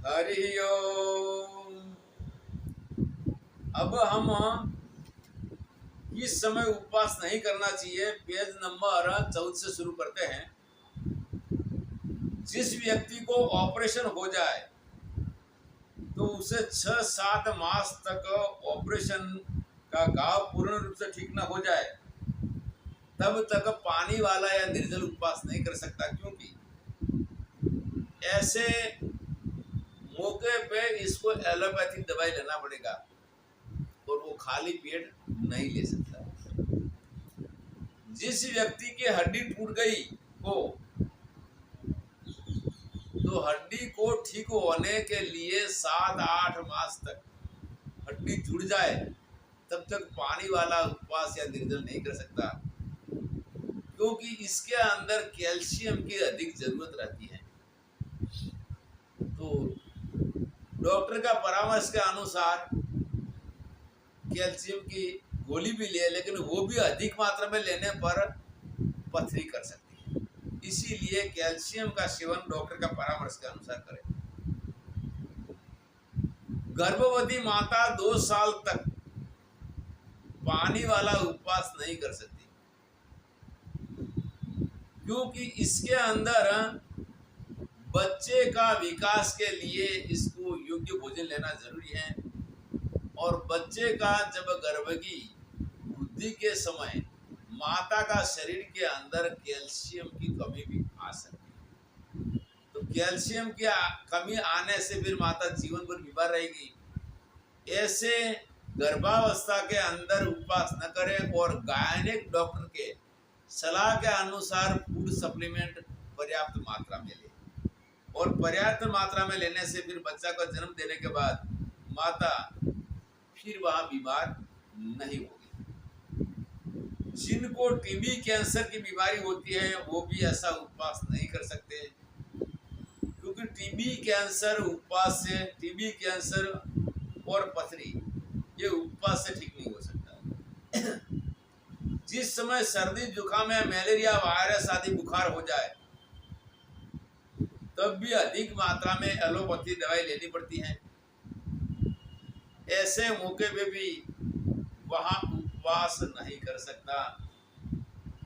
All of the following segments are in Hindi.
हरि ओम। अब हम किस समय उपवास नहीं करना चाहिए, पेज नंबर 14 से शुरू करते हैं। जिस व्यक्ति को ऑपरेशन हो जाए तो उसे 6-7 मास तक ऑपरेशन का घाव पूर्ण रूप से ठीक न हो जाए तब तक पानी वाला या निर्जल उपवास नहीं कर सकता, क्योंकि ऐसे मौके पे इसको एलोपैथिक दवाई लेना पड़ेगा और वो खाली पेट नहीं ले सकता। जिस व्यक्ति की हड्डी टूट गई हो तो हड्डी को ठीक होने के लिए 7-8 मास तक हड्डी जुड़ जाए तब तक पानी वाला उपवास या निर्जल नहीं कर सकता, क्योंकि इसके अंदर कैल्शियम की अधिक जरूरत रहती है। तो डॉक्टर का परामर्श के अनुसार कैल्शियम की गोली भी ले, लेकिन वो भी अधिक मात्रा में लेने पर पथरी कर सकती है। इसीलिए कैल्शियम का सेवन डॉक्टर का परामर्श के अनुसार करें। गर्भवती माता 2 साल तक पानी वाला उपवास नहीं कर सकती, क्योंकि इसके अंदर बच्चे का विकास के लिए इसको योग्य भोजन लेना जरूरी है। और बच्चे का जब गर्भ की वृद्धि के समय माता का शरीर के अंदर कैल्शियम की कमी भी आ सकती है। तो कैल्शियम की कमी आने से फिर माता जीवन भर बीमार रहेगी। ऐसे गर्भावस्था के अंदर उपवास न करें और गायनिक डॉक्टर के सलाह के अनुसार फूड सप्लीमेंट पर्याप्त मात्रा में लें। और पर्याप्त मात्रा में लेने से फिर बच्चा को जन्म देने के बाद माता फिर वहां बीमार नहीं होगी। जिनको टीबी कैंसर की बीमारी होती है वो भी ऐसा उपवास नहीं कर सकते, क्योंकि टीबी कैंसर उपवास से, टीबी कैंसर और पथरी ये उपवास से ठीक नहीं हो सकता। जिस समय सर्दी जुकाम या मलेरिया वायरस आदि बुखार हो जाए तब भी अधिक मात्रा में एलोपैथी दवाई लेनी पड़ती है। ऐसे मौके पे भी वहां उपवास नहीं कर सकता।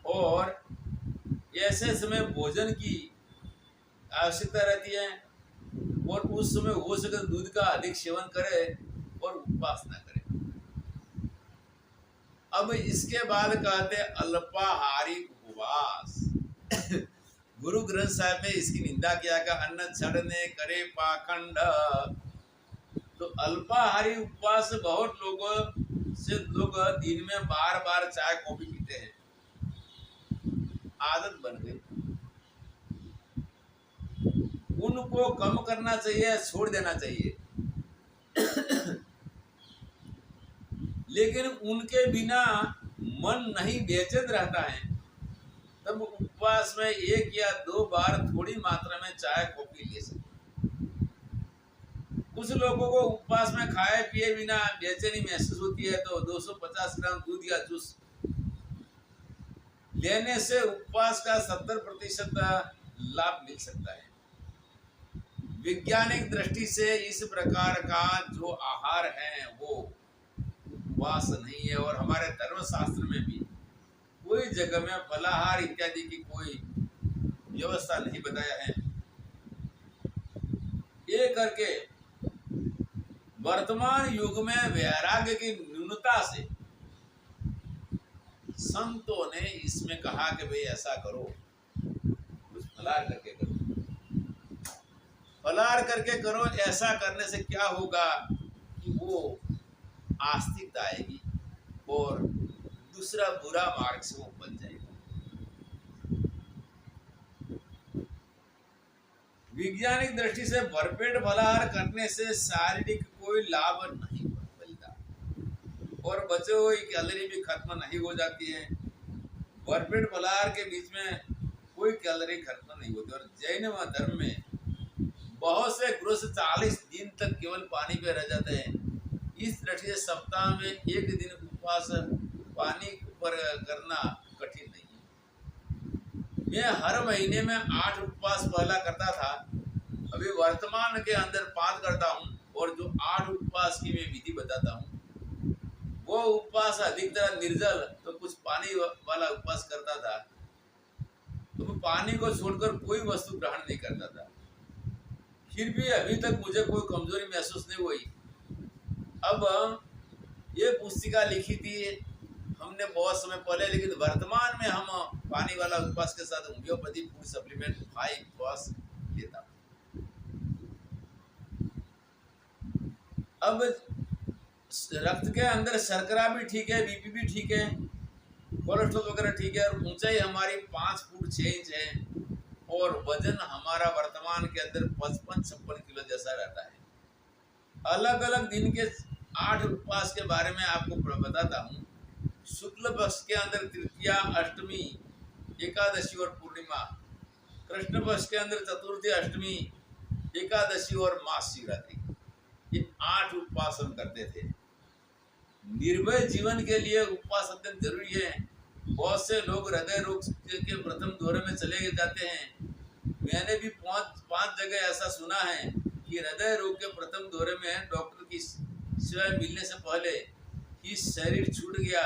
और ऐसे समय भोजन की आवश्यकता रहती है और उस समय हो सके दूध का अधिक सेवन करे और उपवास न करे। अब इसके बाद कहते अल्पाहारी उपवास। गुरु ग्रंथ साहिब में इसकी निंदा किया कि अन्न छड़ने करे पाखंड। तो अल्पाहारी उपवास बहुत लोगों से लोग दिन में बार चाय कॉफी पीते हैं, आदत बन गई। उनको कम करना चाहिए, छोड़ देना चाहिए। लेकिन उनके बिना मन नहीं बेचैन रहता है, तब उपवास में 1 या 2 बार थोड़ी मात्रा में चाय कॉफी ले सकते। कुछ लोगों को उपवास में खाए पिए बिना बेचैनी महसूस होती है, तो 250 ग्राम दूध या जूस लेने से उपवास का 70% लाभ मिल सकता है। वैज्ञानिक दृष्टि से इस प्रकार का जो आहार है वो उपवास नहीं है। और हमारे धर्मशास्त्र में भी कोई जगह में फलाहार इत्यादि की कोई व्यवस्था नहीं बताया है। ये करके वर्तमान युग में वैराग्य की न्यूनता से संतों ने इसमें कहा कि भाई ऐसा करो, कुछ फलाहार करके करो। फलाहार करके करो, ऐसा करने से क्या होगा कि वो आस्तिकता आएगी और दूसरा बुरा मार्ग से वो बन जाएगा। वैज्ञानिक दृष्टि से भरपेट फलाहार करने से शारीरिक कोई लाभ नहीं मिलता और बचे हुए कैलोरी भी खत्म नहीं हो जाती है। भरपेट फलाहार के बीच में कोई कैलोरी खत्म नहीं होती। और जैन धर्म में बहुत से गृहस्थ 40 दिन तक केवल पानी पे रह जाते हैं। इस दृष्टि से सप्ताह में 1 दिन उपवास पानी पर करना कठिन नहीं है। मैं हर महीने में 8 उपवास पहला करता था, अभी वर्तमान के अंदर पाठ करता हूँ और जो 8 उपवास की मैं विधि बताता हूँ, वो उपवास अधिकतर निर्जल तो कुछ पानी वाला उपवास करता था, तो मैं पानी को छोड़कर कोई वस्तु ग्रहण नहीं करता था। फिर भी अभी तक मुझे कोई कमजोरी महसूस नहीं हुई। अब ये पुस्तिका लिखी थी हमने बहुत समय पहले, लेकिन वर्तमान में हम पानी वाला उपवास के साथ होम्योपैथी फूड सप्लीमेंट 5 उपवास लेता हूँ। अब रक्त के अंदर शर्करा भी ठीक है, बीपी भी ठीक है, कोलेस्ट्रॉल वगैरह ठीक है, और ऊंचाई हमारी 5 फुट 6 इंच है, और वजन हमारा वर्तमान के अंदर 55-56 किलो जैसा रहता है। अलग अलग दिन के 8 उपवास के बारे में आपको बताता हूँ। शुक्ल पक्ष के अंदर तृतीया, अष्टमी, एकादशी और पूर्णिमा, कृष्ण पक्ष के अंदर चतुर्थी, अष्टमी, एकादशी और महाशिवरात्रि, ये 8 उपवास हम करते थे। निर्भय जीवन के लिए उपवास अत्यंत जरूरी है। बहुत से लोग हृदय रोग के प्रथम दौरे में चले जाते हैं। मैंने भी 5 जगह ऐसा सुना है कि हृदय रोग के प्रथम दौरे में डॉक्टर की सेवा मिलने से पहले ही शरीर छूट गया।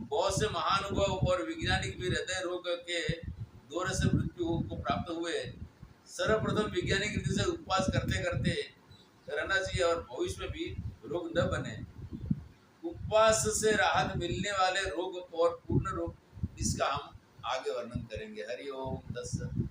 बहुत से महानुभाव और वैज्ञानिक भी हृदय रोग के दौरे से मृत्यु को प्राप्त हुए। सर्वप्रथम वैज्ञानिक रीति से उपवास करते करते रहना चाहिए और भविष्य में भी रोग न बने। उपवास से राहत मिलने वाले रोग और पूर्ण रोग, इसका हम आगे वर्णन करेंगे। हरि ओम तत्सत।